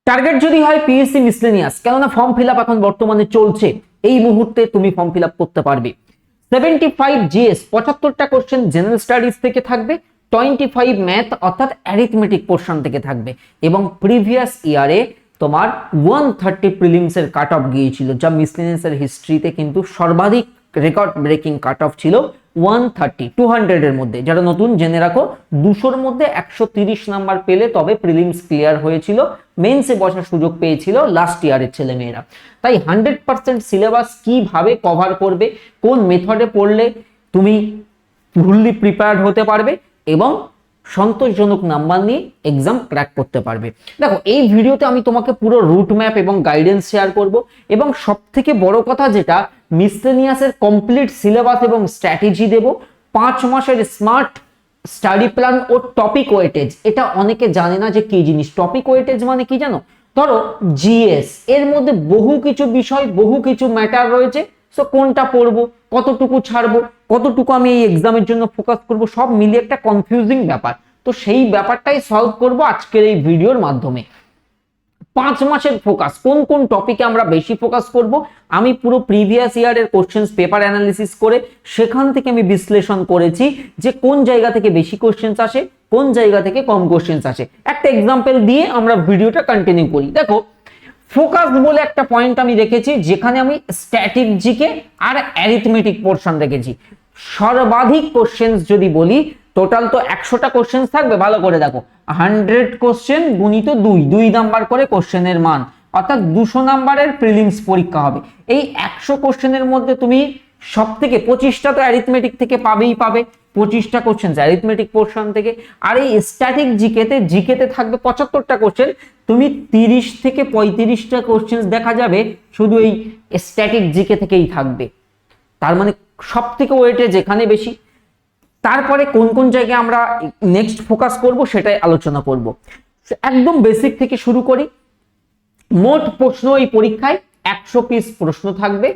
Target যদি হয় PSC miscellaneous, কেননা ফর্ম ফিল আপ এখন বর্তমানে চলছে, এই মুহূর্তে তুমি ফর্ম ফিল আপ করতে পারবে। 75 জিএস 75টা কোশ্চেন জেনারেল স্টাডিজ থেকে থাকবে, 25 ম্যাথ অর্থাৎ অ্যারিথমেটিক পোর্শন থেকে থাকবে, এবং প্রিভিয়াস ইয়ারে তোমার 130 প্রিলিমস এর কাট অফ গিয়েছিল, যা মিসলেনিয়াস এর হিস্ট্রিতে কিন্তু সর্বাধিক রেকর্ড ব্রেকিং কাট অফ ছিল 130, 200 এর মধ্যে। যারা নতুন জেনে রাখো, 200-র মধ্যে 130 নাম্বার পেলে তবে প্রিলিমস ক্লিয়ার হয়েছিল, মেন্সে বসার সুযোগ পেয়েছিল লাস্ট ইয়ারের ছেলেমেয়েরা। তাই 100% সিলেবাস কিভাবে কভার করবে, কোন মেথডে পড়লে তুমি ফুললি প্রিপেয়ার্ড হতে পারবে এবং সন্তোষজনক নাম্বার নিয়ে এক্সাম ক্র্যাক করতে পারবে। দেখো, এই ভিডিওতে আমি তোমাকে পুরো রুট ম্যাপ এবং গাইডেন্স শেয়ার করব, এবং সব থেকে বড় কথা যেটা, মিসলেনিয়াসের কমপ্লিট সিলেবাস এবং স্ট্র্যাটেজি দেব, 5 মাসের স্মার্ট স্টাডি প্ল্যান ও টপিক ওয়েটেজ। এটা অনেকে জানে না যে কি জিনিস। টপিক ওয়েটেজ মানে কি জানো? ধরো জিএস, এর মধ্যে বহু কিছু বিষয়, বহু কিছু ম্যাটার রয়েছে। সো কোনটা পড়বো, কতটুকু ছাড়বো, কতটুকু আমি এই এক্সামের জন্য ফোকাস করব, সব মিলিয়ে একটা কনফিউজিং ব্যাপার। তো সেই ব্যাপারটাই সলভ করব আজকের এই ভিডিওর মাধ্যমে। 5 মাসের ফোকাস, কোন কোন টপিকে আমরা বেশি ফোকাস করব, আমি পুরো প্রিভিয়াস ইয়ারের কোশ্চেন্স পেপার অ্যানালিসিস করে সেখান থেকে আমি বিশ্লেষণ করেছি যে কোন জায়গা থেকে বেশি কোশ্চেন্স আসে, কোন জায়গা থেকে কম কোশ্চেন্স আসে। একটা এক্সাম্পল দিয়ে আমরা ভিডিওটা কন্টিনিউ করি। দেখো, ফোকাস বলে একটা পয়েন্ট আমি রেখেছি, যেখানে আমি স্ট্যাটিক জিকে আর অ্যারিথমেটিক পোর্শন রেখেছি। সর্বাধিক কোশ্চেন্স যদি বলি, টোটাল তো 100টা কোশ্চেন্স থাকবে, ভালো করে দেখো, 100 কোশ্চেন গুণিত 2 নাম্বার করে কোশ্চেনের মান, অর্থাৎ 200 নাম্বারের প্রিলিমস পরীক্ষা হবে। এই 100 কোশ্চেনের মধ্যে তুমি সব থেকে 25টা তো অ্যারিথমেটিক থেকে পাবেই পাবে, 25টা কোশ্চেন অ্যারিথমেটিক পোর্শন থেকে। আর এই স্ট্যাটিক জিকেতে থাকবে 75টা কোশ্চেন, তুমি 30 থেকে 35টা কোশ্চেন দেখা যাবে শুধু এই স্ট্যাটিক জিকে থেকেই থাকবে। তার মানে সব থেকে ওয়েটে যেখানে বেশি। তারপরে কোন কোন জায়গায় আমরা নেক্সট ফোকাস করব সেটাই আলোচনা করব। একদম বেসিক থেকে শুরু করি। মোট প্রশ্ন এই পরীক্ষায় 100 পিস প্রশ্ন থাকবে,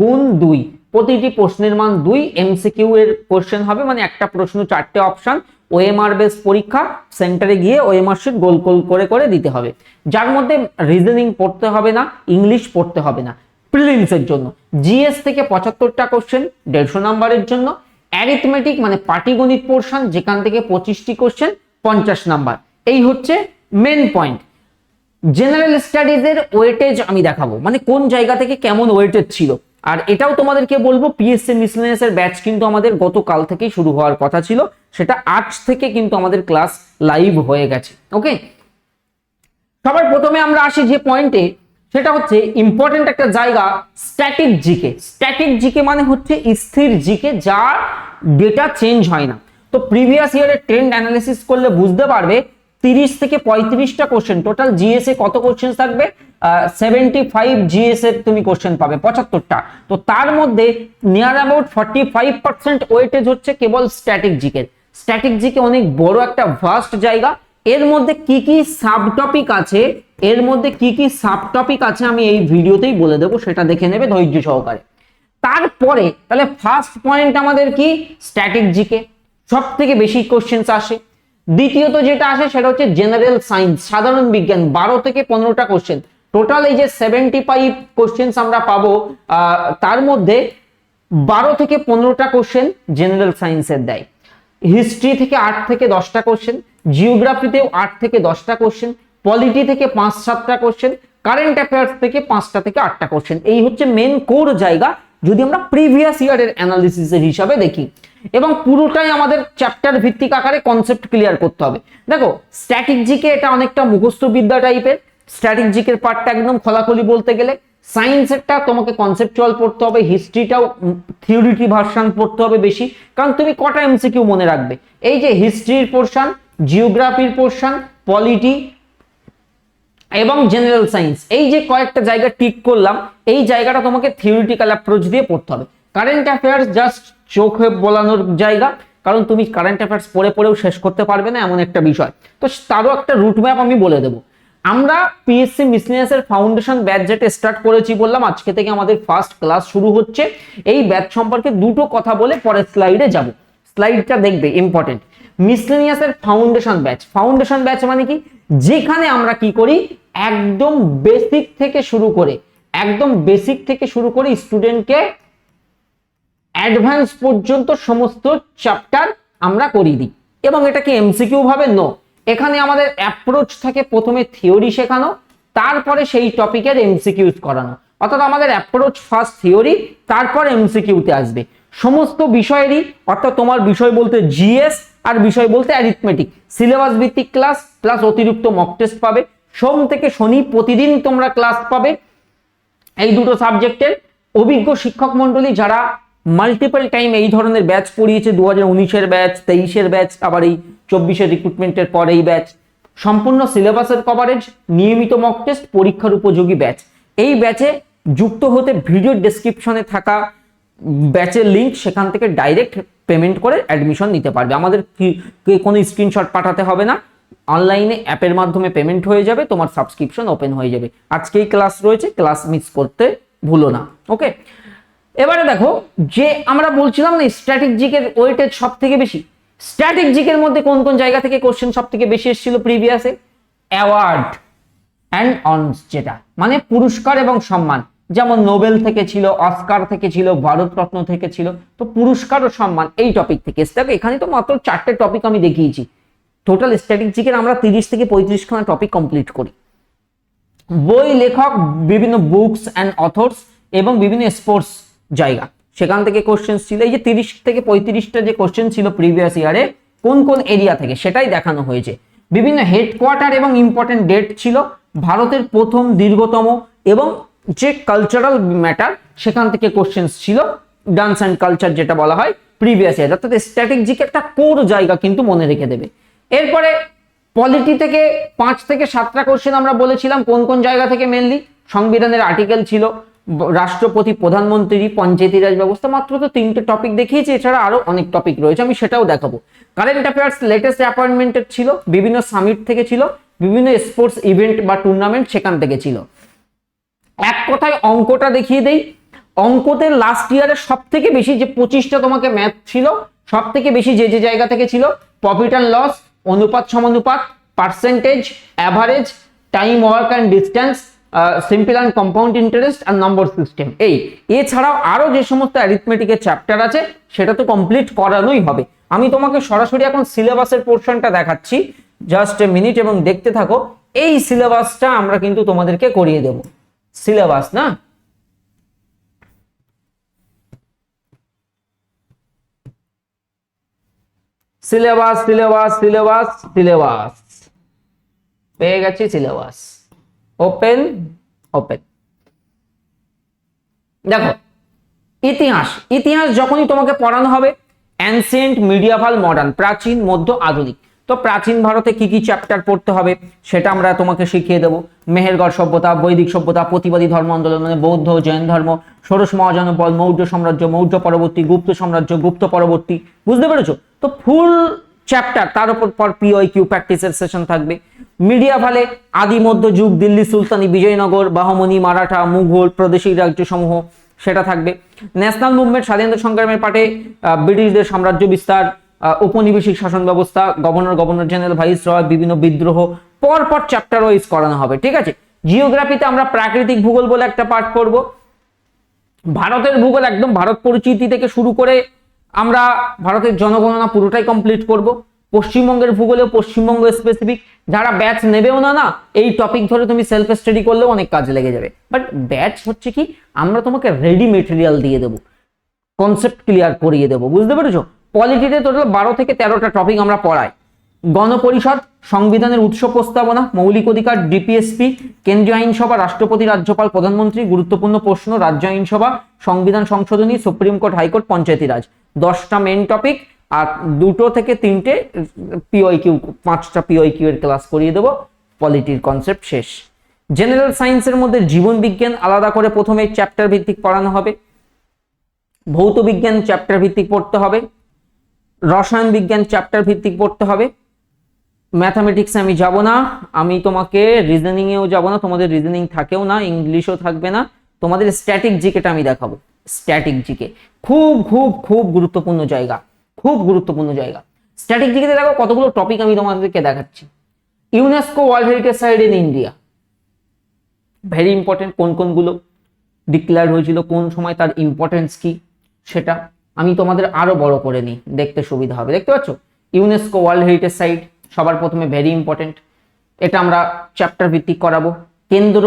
গুণ 2, প্রতিটি প্রশ্নের মান 2। এমসিকিউ এর কোশ্চেন হবে, মানে একটা প্রশ্ন 4টে অপশন, ওএমআর বেস পরীক্ষা, সেন্টারে গিয়ে ওএমআর শিট গোল গোল করে করে দিতে হবে, যার মধ্যে রিজনিং পড়তে হবে না, ইংলিশ পড়তে হবে না প্রিলিমসের জন্য। জিএস থেকে 75টা কোশ্চেন 150 নাম্বারের জন্য। অ্যারিথমেটিক মানে পাটিগণিত পোর্শন, যেখান থেকে 25টি কোশ্চেন 50 নাম্বার। এই হচ্ছে মেন পয়েন্ট। জেনারেল স্টাডিজের ওয়েটেজ আমি দেখাবো, মানে কোন জায়গা থেকে কেমন ওয়েটেজ ছিল। আর এটাও তোমাদেরকে বলবো, পিএসসি মিসলেনিয়াসের ব্যাচ কিন্তু আমাদের গতকাল থেকেই শুরু হওয়ার কথা ছিল, সেটা আজ থেকে কিন্তু আমাদের ক্লাস লাইভ হয়ে গেছে। ওকে, সবার প্রথমে আমরা আসি যে পয়েন্টে, সেটা হচ্ছে ইম্পর্টেন্ট একটা জায়গা, স্ট্যাটিক জিকে। স্ট্যাটিক জিকে মানে হচ্ছে স্থির জিকে, যার ডেটা চেঞ্জ হয় না। তো প্রিভিয়াস ইয়ারের ট্রেন্ড অ্যানালিসিস করলে বুঝতে পারবে 30 থেকে 35টা কোশ্চেন, টোটাল জিএস এ কত কোশ্চেন থাকবে? 75 জিএস এর তুমি কোশ্চেন পাবে 75টা। তো তার মধ্যে নিয়ার অ্যাবাউট 45% ওয়েটেজ হচ্ছে কেবল স্ট্যাটিক জিকে। স্ট্যাটিক জিকে অনেক বড় একটা ভাস্ট জায়গা। এর মধ্যে কি কি সাবটপিক আছে, আমি এই ভিডিওতেই বলে দেবো, সেটা দেখে নেবে ধৈর্য সহকারে। তারপরে তাহলে ফার্স্ট পয়েন্ট আমাদের কি? স্ট্যাটিক জিকে, সব থেকে বেশি কোশ্চেন্স আসে। দ্বিতীয়ত যেটা আসে সেটা হচ্ছে জেনারেল সায়েন্স, সাধারণ বিজ্ঞান, 12 থেকে 15টা কোশ্চেন। টোটাল এই যে 75 কোশ্চেন্স আমরা পাবো, তার মধ্যে 12 থেকে 15টা কোশ্চেন জেনারেল সায়েন্সের দেয়। হিস্ট্রি থেকে 8 থেকে 10টা কোশ্চেন, জিওগ্রাফিতেও 8 থেকে 10টা কোশ্চেন, পলিটি থেকে 5-7টা কোশ্চেন, কারেন্ট অ্যাফেয়ার্স থেকে 5টা থেকে 8টা কোশ্চেন। এই হচ্ছে মেন কোর জায়গা যদি আমরা প্রিভিয়াস ইয়ারের অ্যানালিসিসের হিসাবে দেখি, এবং পুরোটাই আমাদের চ্যাপ্টার ভিত্তিক আকারে কনসেপ্ট ক্লিয়ার করতে হবে। দেখো, স্ট্যাটিক জিকে এটা অনেকটা মুখস্থ বিদ্যা টাইপের। স্ট্যাটিক জিকের পার্টটা একদম খোলাখুলি বলতে গেলে, সায়েন্সেরটা তোমাকে কনসেপচুয়াল পড়তে হবে, হিস্ট্রিটাও থিওরিটি ভার্সন পড়তে হবে বেশি, কারণ তুমি কটা এমসিকিউ মনে রাখবে? এই যে হিস্ট্রির পোর্শন, জিওগ্রাফির পোর্শন, পলিটি এবং জেনারেল সায়েন্স, এই যে কয়েকটা জায়গা টিক করলাম, এই জায়গাটা তোমাকে থিওরিটিক্যাল অ্যাপ্রোচ দিয়ে পড়তে হবে। কারেন্ট অ্যাফেয়ার্স জাস্ট চোখে বোলানোর জায়গা, কারণ তুমি কারেন্ট অ্যাফেয়ার্স পড়েও শেষ করতে পারবে না, এমন একটা বিষয়। তো তারও একটা রুট ম্যাপ আমি বলে দেবো। আমরা পিএসসি মিসলেনিয়াসের ফাউন্ডেশন ব্যাচ যেটা স্টার্ট করেছি বললাম, আজকে থেকে আমাদের ফার্স্ট ক্লাস শুরু হচ্ছে। এই ব্যাচ সম্পর্কে দুটো কথা বলে পরের স্লাইডে যাব। স্লাইডটা দেখবে, ইম্পর্টেন্ট। মিসলেনিয়াসের ফাউন্ডেশন ব্যাচ মানে কি? যেখানে আমরা কি করি, একদম বেসিক থেকে শুরু করে স্টুডেন্টকে অ্যাডভান্স পর্যন্ত সমস্ত চ্যাপ্টার আমরা করিয়ে দিই। এবং এটা কি এমসিকিউ ভাবে? নো, এখানে আমাদের অ্যাপ্রোচ থাকে প্রথমে থিওরি শেখানো, তারপরে সেই টপিকের এমসিকিউজ করানো। অর্থাৎ আমাদের অ্যাপ্রোচ ফার্স্ট থিওরি, তারপর এমসিকিউতে আসবে সমস্ত বিষয়েরই। অর্থাৎ তোমার বিষয় বলতে জিএস আর বিষয় বলতে অ্যারিথমেটিক, সিলেবাস ভিত্তিক ক্লাস প্লাস অতিরিক্ত মক টেস্ট পাবে। সোম থেকে শনি প্রতিদিন তোমরা ক্লাস পাবে এই দুটো সাবজেক্টের। অভিজ্ঞ শিক্ষক মন্ডলী যারা মাল্টিপল টাইম এই ধরনের ব্যাচ পড়িয়েছে, 2019-এর ব্যাচ, 23-এর ব্যাচ, আবার এই 24-এর রিক্রুটমেন্টের পর এই ব্যাচ, সম্পূর্ণ সিলেবাসের কভারেজ, নিয়মিত মক টেস্ট, পরীক্ষার উপযোগী ব্যাচ। এই ব্যাচে যুক্ত হতে ভিডিও ডেসক্রিপশনে থাকা ব্যাচের লিঙ্ক, সেখান থেকে ডাইরেক্ট পেমেন্ট করে অ্যাডমিশন নিতে পারবে। আমাদের কোনো স্ক্রিনশট পাঠাতে হবে না, অনলাইনে অ্যাপের মাধ্যমে পেমেন্ট হয়ে যাবে, তোমার সাবস্ক্রিপশন ওপেন হয়ে যাবে। আজকেই ক্লাস রয়েছে, ক্লাস মিস করতে ভুলো না। ওকে, এবারে দেখো যে আমরা বলছিলাম না স্ট্র্যাটেজিকের ওয়েটেজ সব থেকে বেশি। স্ট্র্যাটেজিকের মধ্যে কোন কোন জায়গা থেকে কোশ্চেন সব থেকে বেশি এসেছিল প্রিভিয়াসে? অ্যাওয়ার্ড অ্যান্ড অনার্স, যেটা মানে পুরস্কার এবং সম্মান, যেমন নোবেল থেকে ছিল, অস্কার থেকে ছিল, ভারতরত্ন থেকে ছিল। তো পুরস্কার ও সম্মান এই টপিক থেকে এসে দেখো, এখানে তো মাত্র 4টে টপিক আমি দেখিয়েছি। টোটাল স্ট্র্যাটেজিকের আমরা 30 থেকে 35 খানা টপিক কমপ্লিট করি। বই, লেখক, বিভিন্ন বুকস অ্যান্ড অথর্স এবং বিভিন্ন স্পোর্টস জায়গা, সেখান থেকে কোশ্চেন ছিল। এই যে 30 থেকে 35টা যে কোশ্চেন ছিল প্রিভিয়াস ইয়ারে, কোন কোন এরিয়া থেকে সেটাই দেখানো হয়েছে। বিভিন্ন হেডকোয়ার্টার এবং ইম্পর্টেন্ট ডেট ছিল, ভারতের প্রথম দীর্ঘতম এবং যে কালচারাল ম্যাটার সেখান থেকে কোশ্চেন ছিল, ডান্স অ্যান্ড কালচার যেটা বলা হয় প্রিভিয়াস ইয়ার। অর্থাৎ স্ট্র্যাটেজিক একটা কোর জায়গা কিন্তু মনে রেখে দেবে। এরপরে পলিটি থেকে 5 থেকে 7টা কোশ্চেন আমরা বলেছিলাম, কোন কোন জায়গা থেকে মেনলি সংবিধানের আর্টিকেল ছিল, রাষ্ট্রপতি, প্রধানমন্ত্রী, পঞ্চায়েতি রাজ ব্যবস্থা। মাত্র তো 3টে টপিক দেখিয়েছি, এছাড়া আরো অনেক টপিক রয়েছে, আমি সেটাও দেখাবো। কারেন্ট অ্যাফেয়ার্স লেটেস্ট অ্যাপয়েন্টমেন্টের ছিল, বিভিন্ন সামিট থেকে ছিল, বিভিন্ন স্পোর্টস ইভেন্ট বা টুর্নামেন্ট সেখান থেকে ছিল। এক কথায় অঙ্কটা দেখিয়ে দেই। অঙ্কতে লাস্ট ইয়ারে সব থেকে বেশি যে 25টা তোমাকে ম্যাথ ছিল, সব থেকে বেশি যে যে জায়গা থেকে ছিল, প্রফিট অ্যান্ড লস, অনুপাত সমানুপাত, percentage, average, time, work and distance, simple and compound interest আর নম্বর সিস্টেম। এছাড়াও আরো যে সমস্ত অ্যারিথমেটিকের চ্যাপ্টার আছে সেটা তো কমপ্লিট করানোই হবে। আমি তোমাকে সরাসরি এখন সিলেবাসের পোর্শনটা দেখাচ্ছি, জাস্ট এ মিনিট এবং দেখতে থাকো। এই সিলেবাসটা আমরা কিন্তু তোমাদেরকে করিয়ে দেব। সিলেবাস না, সিলেবাস সিলেবাস সিলেবাস সিলেবাস পেয়ে গেছি। Syllabus open open. দেখো ইতিহাস, ইতিহাস যখনই তোমাকে পড়ানো হবে, অ্যানসিয়েন্ট, মিডিয়াভাল, মডার্ন, প্রাচীন, মধ্য, আধুনিক। তো প্রাচীন ভারতে কি কি চ্যাপ্টার পড়তে হবে সেটা আমরা তোমাকে শিখিয়ে দেবো। মেহেরগড় সভ্যতা, বৈদিক সভ্যতা, প্রতিবাদী ধর্ম আন্দোলন মানে বৌদ্ধ, জৈন ধর্ম, ষোড়শ মহাজনপদ, মৌর্য সাম্রাজ্য, মৌর্য পরবর্তী, গুপ্ত সাম্রাজ্য, গুপ্ত পরবর্তী। বুঝতে পেরেছো? তো ফুল চ্যাপ্টার, তার উপর পর পিওইকিউ প্র্যাকটিসের সেশন থাকবে। মিডিয়াভালে আদি মধ্য যুগ, দিল্লি সুলতানি, বিজয়নগর, বাহমনি, মারাঠা, মুঘল, প্রাদেশিক রাজ্য সমূহ সেটা থাকবে। ন্যাশনাল মুভমেন্ট, স্বাধীনতা সংগ্রামের পাটে ব্রিটিশদের সাম্রাজ্য বিস্তার, উপনিবেশিক শাসন ব্যবস্থা, গভর্নর জেনারেল, ভাইসরয়, বিভিন্ন বিদ্রোহ, পরপর চ্যাপ্টার ওয়াইজ করানো হবে। ঠিক আছে। জিওগ্রাফিতে আমরা প্রাকৃতিক ভূগোল বলে একটা পার্ট করব। ভারতের ভূগোল একদম ভারত পরিচিতি থেকে শুরু করে আমরা ভারতের জনগণনা পুরোটাই কমপ্লিট করব। পশ্চিমবঙ্গের ভূগোলেও পশ্চিমবঙ্গ স্পেসিফিক, যারা ব্যাচ নেবেও না না এই টপিক ধরে তুমি সেলফ স্টাডি করলেও অনেক কাজে লেগে যাবে। বাট ব্যাচ হচ্ছে কি, আমরা তোমাকে রেডি মেটেরিয়াল দিয়ে দেবো, কনসেপ্ট ক্লিয়ার করিয়ে দেবো। বুঝতে পেরেছো? পলিটিতে টোটাল 12 থেকে 13টা টপিক আমরা পড়াই। গণপরিষদ, সংবিধানের উৎস প্রস্তাবনা, মৌলিক অধিকার, ডিপিএসপি, কেন্দ্রীয় আইনসভা, রাষ্ট্রপতি, রাজ্যপাল, প্রধানমন্ত্রী, গুরুত্বপূর্ণ প্রশ্ন, রাজ্য আইনসভা, সংবিধান সংশোধনী, সুপ্রিম কোর্ট, হাইকোর্ট, পঞ্চায়েতি রাজ। 10টা মেইন টপিক আর 2 থেকে 3টে পিওইকিউ, 5টা পিওইকিউ এর ক্লাস করিয়ে দেবো। পলিটির কনসেপ্ট শেষ। জেনারেল সায়েন্সের মধ্যে জীবন বিজ্ঞান আলাদা করে প্রথমে চ্যাপ্টার ভিত্তিক পড়ানো হবে, ভৌত বিজ্ঞান চ্যাপ্টার ভিত্তিক পড়তে হবে, রসায়ন বিজ্ঞান চ্যাপ্টার ভিত্তিক পড়তে হবে। ম্যাথামেটিক্সে আমি যাব না, আমি তোমাকে রিজনিং এও যাব না, তোমাদের রিজনিং থাকেও না, ইংলিশও থাকবে না, তোমাদের স্ট্যাটিক জিকেটা আমি দেখাবো। স্ট্যাটিক জিকে খুব খুব খুব গুরুত্বপূর্ণ জায়গা, খুব গুরুত্বপূর্ণ জায়গা। স্ট্যাটিক জিকেতে দেখো কতগুলো টপিক আমি তোমাদেরকে দেখাচ্ছি। UNESCO world heritage site in India, very important, কোন কোনগুলো ডিক্লেয়ার হয়েছিল, কোন সময় তার ইম্পর্টেন্স কি, সেটা আমি তোমাদের আরো বড় করে নিই, দেখতে সুবিধা হবে। দেখতে পাচ্ছ, ইউনেস্কো ওয়ার্ল্ড হেরিটেজ সাইট সবার প্রথমে ভেরি ইম্পর্টেন্ট, এটা আমরা চ্যাপ্টার ভিত্তিক করাবো। কেন্দ্র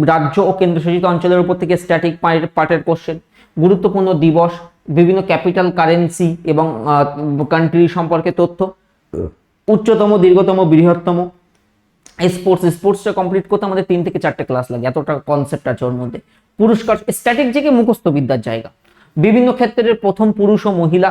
রাজ্য ও কেন্দ্রশাসিত অঞ্চলের উপর থেকে স্ট্যাটিক পার্টের কোশ্চেন, গুরুত্বপূর্ণ দিবস, বিভিন্ন ক্যাপিটাল কারেন্সি এবং কান্ট্রি সম্পর্কে তথ্য, উচ্চতম, দীর্ঘতম, বৃহত্তম। স্পোর্টসটা কমপ্লিট করতে আমাদের 3 থেকে 4টে ক্লাস লাগে, এতটা কনসেপ্ট আছে ওর মধ্যে। পুরস্কার, স্ট্যাটিক যে মুখস্থ বিদ্যার জায়গা, বিভিন্ন ক্ষেত্রের প্রথম পুরুষ ও মহিলা,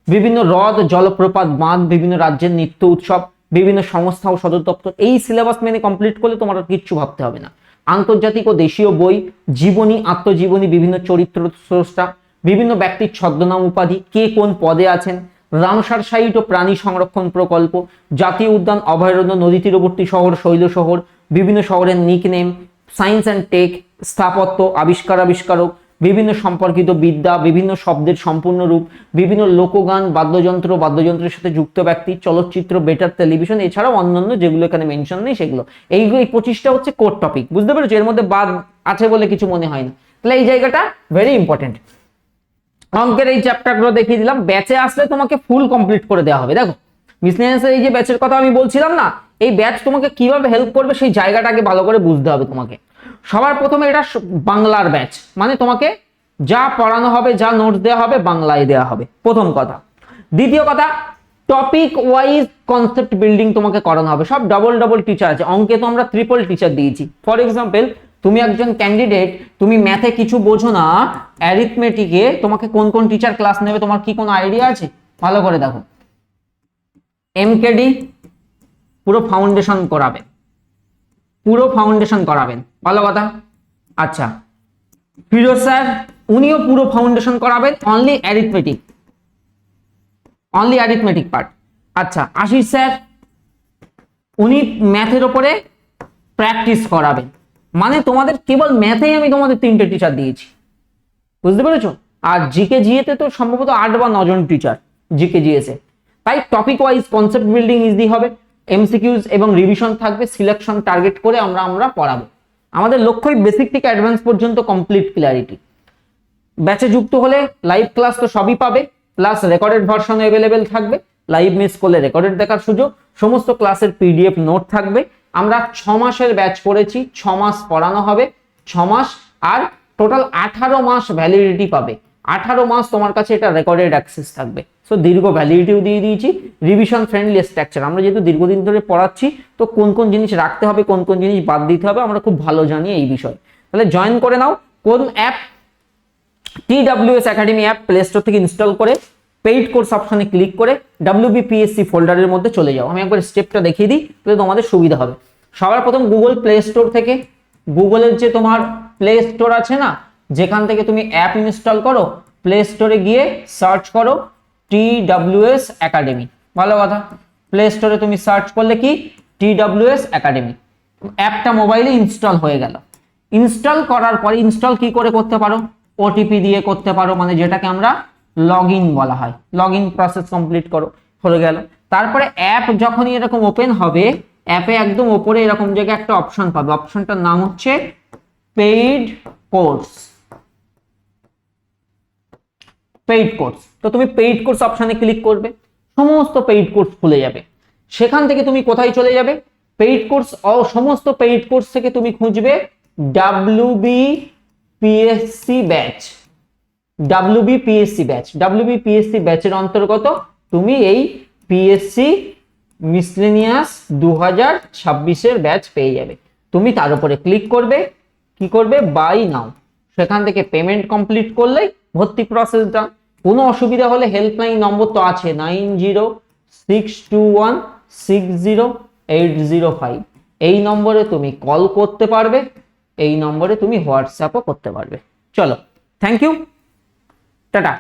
বিভিন্ন হ্রদ, জলপ্রপাত, বাঁধ, বিভিন্ন রাজ্যের নৃত্য উৎসব, বিভিন্ন সংস্থা ও সদর দপ্তর। এই সিলেবাস মেনে কমপ্লিট করলে তোমার আর কিচ্ছু ভাবতে হবে না। আন্তর্জাতিক ও দেশীয় বই, জীবনী, আত্মজীবনী, বিভিন্ন চরিত্র স্রষ্টা, বিভিন্ন ব্যক্তির ছদ্মনাম উপাধি, কে কোন পদে আছেন, রামসার সাইট ও প্রাণী সংরক্ষণ প্রকল্প, জাতীয় উদ্যান, অভয়ারণ্য, নদী তীরবর্তী শহর, শৈল শহর, বিভিন্ন শহরের নিকনেম, সায়েন্স অ্যান্ড টেক, স্থাপত্য, আবিষ্কারক, বিভিন্ন সম্পর্কিত বিদ্যা, বিভিন্ন শব্দের সম্পূর্ণ রূপ, বিভিন্ন লোকগান, বাদ্যযন্ত্রের সাথে যুক্ত ব্যক্তি, চলচ্চিত্র, বেটার টেলিভিশন, এছাড়াও অন্যান্য যেগুলো এখানে মেনশন নেই সেগুলো। এই 25টা হচ্ছে কোর টপিক, বুঝতে পেরেছো? এর মধ্যে বাদ আছে বলে কিছু মনে হয় না, তাহলে এই জায়গাটা ভেরি ইম্পর্টেন্ট। অঙ্কের এই চ্যাপ্টারগুলো দেখিয়ে দিলাম, ব্যাচে আসলে তোমাকে ফুল কমপ্লিট করে দেওয়া হবে। দেখো মিসলেনিয়াসের এই যে ব্যাচের কথা আমি বলছিলাম না, এই ব্যাচ তোমাকে কিভাবে হেল্প করবে সেই জায়গাটাকে ভালো করে বুঝতে হবে তোমাকে। সবার প্রথমে এটা বাংলার ব্যাচ, মানে তোমাকে যা পড়ানো হবে, যা নোটস দেওয়া হবে, বাংলায় দেওয়া হবে, প্রথম কথা। দ্বিতীয় কথা, টপিক ওয়াইজ কনসেপ্ট বিল্ডিং তোমাকে করানো হবে। সব ডবল টিচার আছে, অঙ্কে তো আমরা ট্রিপল টিচার দিয়েছি। ফর এক্সাম্পল, তুমি একজন ক্যান্ডিডেট, তুমি ম্যাথে কিছু বোঝো না, অ্যারিথমেটিকে তোমাকে কোন কোন টিচার ক্লাস নেবে তোমার কি কোনো আইডিয়া আছে? ভালো করে দেখো, এমকেডি পুরো ফাউন্ডেশন করাবেন, ভালো কথা। আচ্ছা, ফিরোজ স্যার উনিও পুরো ফাউন্ডেশন করাবেন, অনলি অ্যারিথমেটিক পার্ট। আচ্ছা, আশিস স্যার উনি ম্যাথের উপরে প্র্যাকটিস করাবেন। মানে তোমাদের কেবল ম্যাথেই আমি তোমাদের 3টে টিচার দিয়েছি, বুঝতে পেরেছো? আর জিকে জিএতে তো সম্ভবত 8 বা 9 জন টিচার জিকে জিএসে। তাই topic wise concept building easy হবে, এমসিকিউজ এবং রিভিশন থাকবে, সিলেকশন টার্গেট করে আমরা পড়াবো। আমাদের লক্ষ্যই বেসিক থেকে অ্যাডভান্স পর্যন্ত কমপ্লিট ক্লিয়ারিটি। ব্যাচে যুক্ত হলে লাইভ ক্লাস তো সবই পাবে, প্লাস রেকর্ডেড ভার্সন অ্যাভেলেবেল থাকবে, লাইভ মিস করলে রেকর্ডেড দেখার সুযোগ, সমস্ত ক্লাসের পিডিএফ নোট থাকবে। আমরা 6 মাসের ব্যাচ করেছি, 6 মাস পড়ানো হবে, 6 মাস আর টোটাল 18 মাস ভ্যালিডিটি পাবে। 18 মাস তোমার কাছে এটা রেকর্ডেড অ্যাক্সেস থাকবে। সো দীর্ঘ ভ্যালিডিটিও দিয়ে দিয়েছি, রিভিশন ফ্রেন্ডলি স্ট্রাকচার। আমরা যেহেতু দীর্ঘদিন ধরে পড়াচ্ছি, তো কোন কোন জিনিস রাখতে হবে, কোন কোন জিনিস বাদ দিতে হবে আমরা খুব ভালো জানি এই বিষয়। তাহলে জয়েন করে নাও। কোন app? TWS academy app play store থেকে ইনস্টল করে পেইড কোর্স অপশনে ক্লিক করে WBPSC ফোল্ডারের মধ্যে চলে যাও। আমি একবার স্টেপটা দেখিয়ে দিই, তাহলে তোমাদের সুবিধা হবে। সবার প্রথম গুগল প্লে স্টোর থেকে, গুগলের যে তোমার প্লে স্টোর আছে না, যেখান থেকে তুমি অ্যাপ ইনস্টল করো, প্লে স্টোরে গিয়ে সার্চ করো TWS একাডেমি, ভালো কথা। প্লে স্টোরে তুমি সার্চ করলে কি TWS একাডেমি, অ্যাপটা মোবাইলে ইনস্টল হয়ে গেল। ইনস্টল করার পরে ইনস্টল কি করে করতে পারো? ওটিপি দিয়ে করতে পারো, মানে যেটাকে আমরা লগইন বলা হয়। লগইন প্রসেস কমপ্লিট করো, হয়ে গেল। তারপরে অ্যাপ যখনই এরকম ওপেন হবে, অ্যাপে একদম উপরে এরকম জায়গায় একটা অপশন পাবে, অপশনটার নাম হচ্ছে পেইড কোর্স। তো তুমি পেইড কোর্স অপশনে ক্লিক করবে, সমস্ত পেইড কোর্স খুলে যাবে। সেখান থেকে তুমি কোথায় চলে যাবে? পেইড কোর্স, সমস্ত পেইড কোর্স থেকে তুমি খুঁজবে WBPSC ব্যাচের অন্তর্গত তুমি এই পিএসসি মিসলেনিয়াস 2026 ব্যাচ পেয়ে যাবে। তুমি তার উপরে ক্লিক করবে, কি করবে? বাই নাও। সেখান থেকে পেমেন্ট কমপ্লিট করলেই ভর্তি প্রসেস ডান। কোনো অসুবিধা হলে হেল্পলাইন নম্বর তো আছে 9062160805। এই নম্বরে তুমি কল করতে পারবে, এই নম্বরে তুমি হোয়াটসঅ্যাপও করতে পারবে। চলো, থ্যাংক ইউ, টাটা।